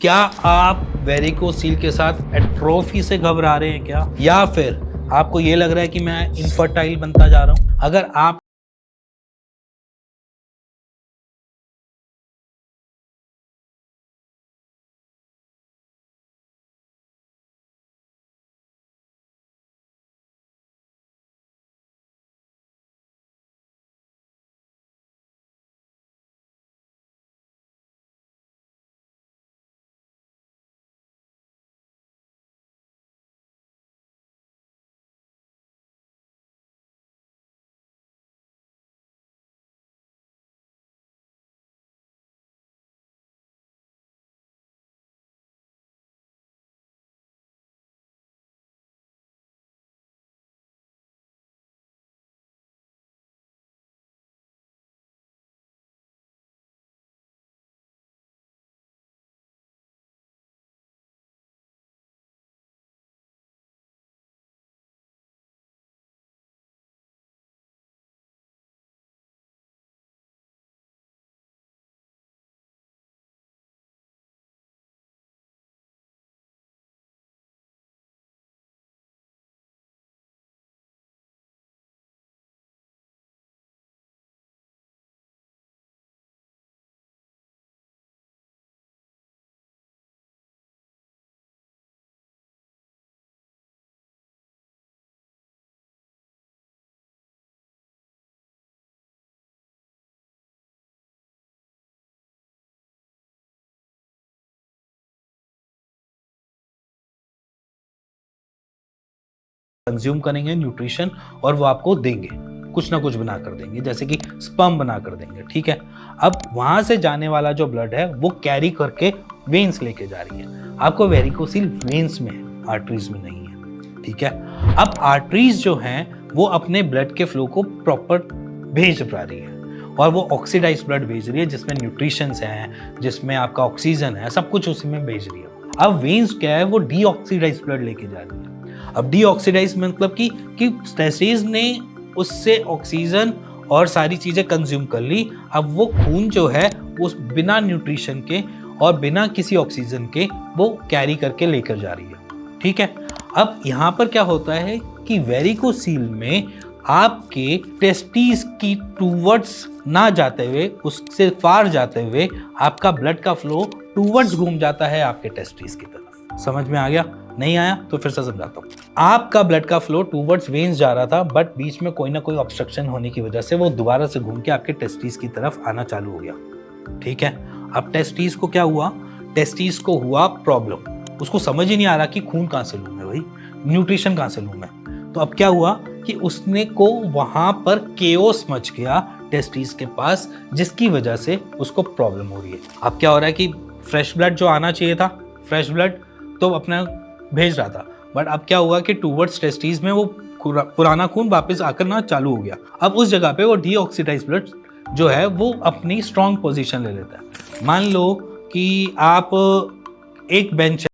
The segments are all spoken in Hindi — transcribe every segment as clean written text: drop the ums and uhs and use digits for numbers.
क्या आप वेरिकोसील के साथ एट्रोफी से घबरा रहे हैं क्या, या फिर आपको ये लग रहा है कि मैं इनफर्टाइल बनता जा रहा हूं? अगर आप कंज्यूम करेंगे न्यूट्रिशन और वो आपको देंगे, कुछ ना कुछ बनाकर देंगे, जैसे कि स्पर्म बनाकर देंगे, ठीक है। अब वहां से जाने वाला जो ब्लड है वो कैरी करके वेन्स लेके जा रही है। आपको वेरिकोसिल वेन्स में है, आर्टरीज में नहीं है, ठीक है। अब आर्टरीज जो हैं वो अपने ब्लड के फ्लो को प्रॉपर भेज पा रही है, और वो ऑक्सीडाइज ब्लड भेज रही है, जिसमें न्यूट्रिशंस हैं, जिसमें आपका ऑक्सीजन है, सब कुछ उसी में भेज रही है। अब वेन्स क्या है, वो डीऑक्सीडाइज ब्लड लेके जा रही है। अब डीऑक्सीडाइज मतलब कि टेस्टिस ने उससे ऑक्सीजन और सारी चीजें कंज्यूम कर ली। अब वो खून जो है उस बिना न्यूट्रिशन के और बिना किसी ऑक्सीजन के वो कैरी करके लेकर जा रही है, ठीक है। अब यहाँ पर क्या होता है कि वेरिकोसील में आपके टेस्टिस की टूवर्ड्स ना जाते हुए, उससे पार जाते हुए आपका ब्लड का फ्लो टूवर्ड्स घूम जाता है आपके टेस्टिस की तरफ। समझ में आ गया? नहीं आया तो फिर से समझाता हूँ। आपका ब्लड का फ्लो टूवर्ड्स वेन्स जा रहा था, बट बीच में कोई ना कोई ऑब्स्ट्रक्शन होने की वजह से वो दोबारा से घूम के आपके टेस्टिस की तरफ आना चालू हो गया, ठीक है। अब टेस्टिस को क्या हुआ? टेस्टिस को हुआ प्रॉब्लम। उसको समझ ही नहीं आ रहा कि खून कहां से लूं मैं भाई, न्यूट्रिशन कहां से लूं मैं। तो अब क्या हुआ कि उसने को वहां पर केओस मच गया टेस्टिस के पास, जिसकी वजह से उसको प्रॉब्लम हो रही है। अब क्या हो रहा है कि फ्रेश ब्लड जो आना चाहिए था, फ्रेश ब्लड तो अपना भेज रहा था, बट अब क्या हुआ कि टूवर्ड्स टेस्टिस में वो पुराना खून वापस आकर ना चालू हो गया। अब उस जगह पे वो डीऑक्सीडाइज ब्लड जो है वो अपनी स्ट्रॉन्ग पोजीशन ले लेता है। मान लो कि आप एक बेंच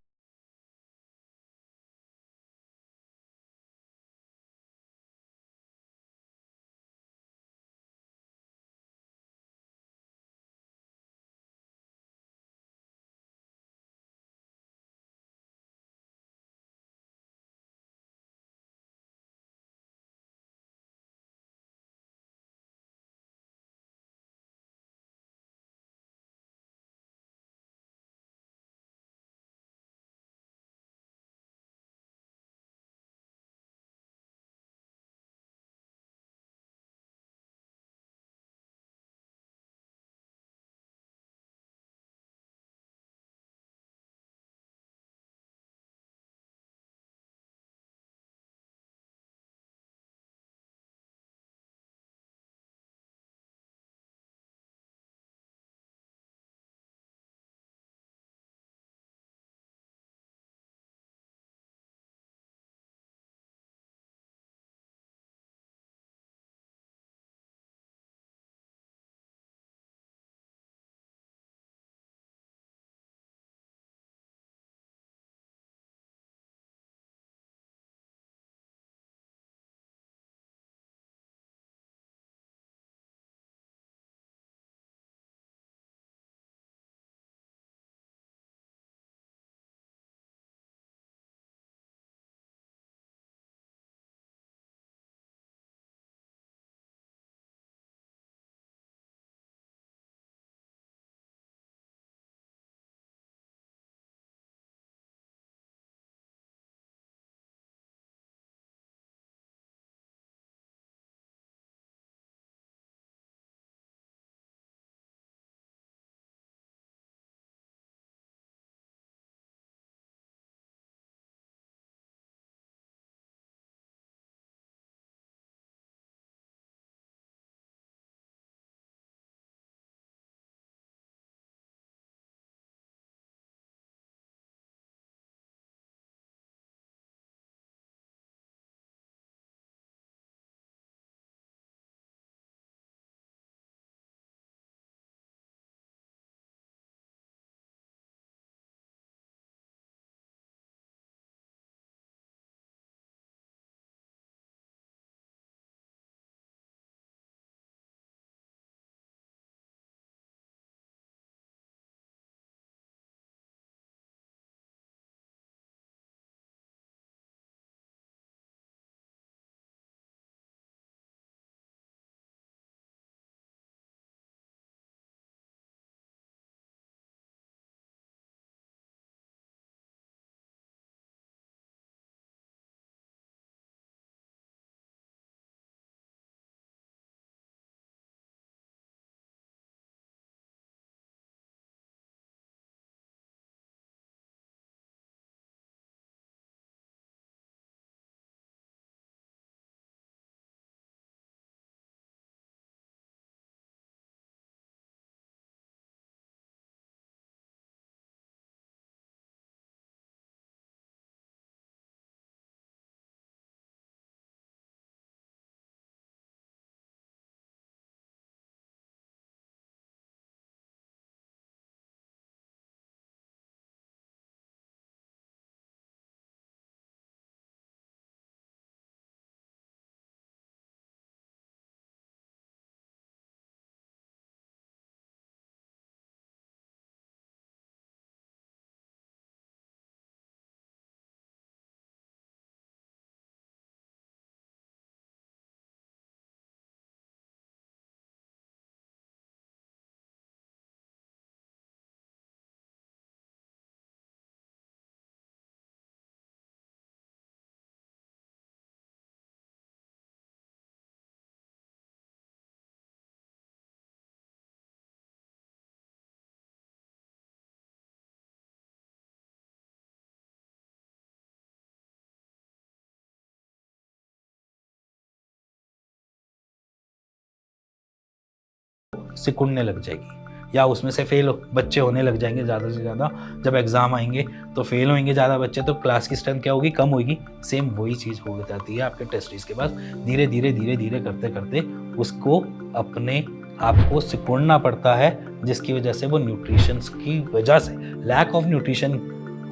सिकुड़ने लग जाएगी, या उसमें से फेल बच्चे होने लग जाएंगे ज़्यादा से ज़्यादा। जब एग्ज़ाम आएंगे तो फेल होंगे ज़्यादा बच्चे, तो क्लास की स्ट्रेंथ क्या होगी, कम होगी। सेम वही चीज़ हो जाती है आपके टेस्टिस के पास। धीरे धीरे धीरे धीरे करते करते उसको अपने आपको सिकुड़ना पड़ता है, जिसकी वजह से वो न्यूट्रिशन की वजह से, लैक ऑफ न्यूट्रिशन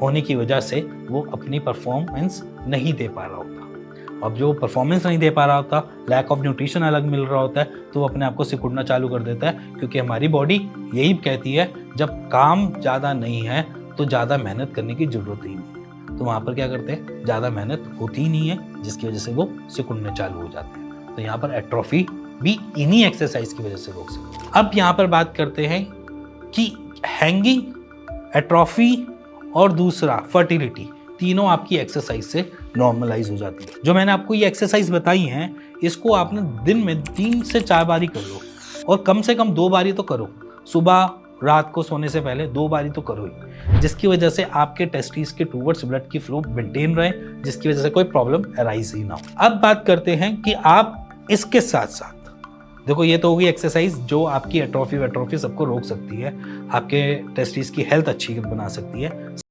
होने की वजह से वो अपनी परफॉर्मेंस नहीं दे पा रहा होता। अब जो परफॉर्मेंस नहीं दे पा रहा होता, लैक ऑफ न्यूट्रिशन अलग मिल रहा होता है, तो वो अपने आप को सिकुड़ना चालू कर देता है। क्योंकि हमारी बॉडी यही कहती है जब काम ज़्यादा नहीं है तो ज़्यादा मेहनत करने की ज़रूरत ही नहीं है। तो वहाँ पर क्या करते हैं, ज़्यादा मेहनत होती ही नहीं है, जिसकी वजह से वो सिकुड़ने चालू हो जाते हैं। तो यहाँ पर एट्रोफी भी इन्हीं एक्सरसाइज की वजह से रोक सकते हैं। अब यहाँ पर बात करते हैं कि हैंगिंग, एट्रोफी और दूसरा फर्टिलिटी, तीनों आपकी एक्सरसाइज से नॉर्मलाइज हो जाती है। जो मैंने आपको ये एक्सरसाइज बताई हैं, इसको आपने दिन में 3 से 4 बारी कर लो, और कम से कम 2 बारी तो करो। सुबह रात को सोने से पहले 2 बारी तो करो ही, जिसकी वजह से आपके टेस्टिस के टूवर्ड्स ब्लड की फ्लो मेंटेन रहे, जिसकी वजह से कोई प्रॉब्लम अराइज ही ना हो। अब बात करते हैं कि आप इसके साथ साथ, देखो ये तो होगी एक्सरसाइज जो आपकी एट्रोफी सबको रोक सकती है, आपके टेस्टिस की हेल्थ अच्छी बना सकती है।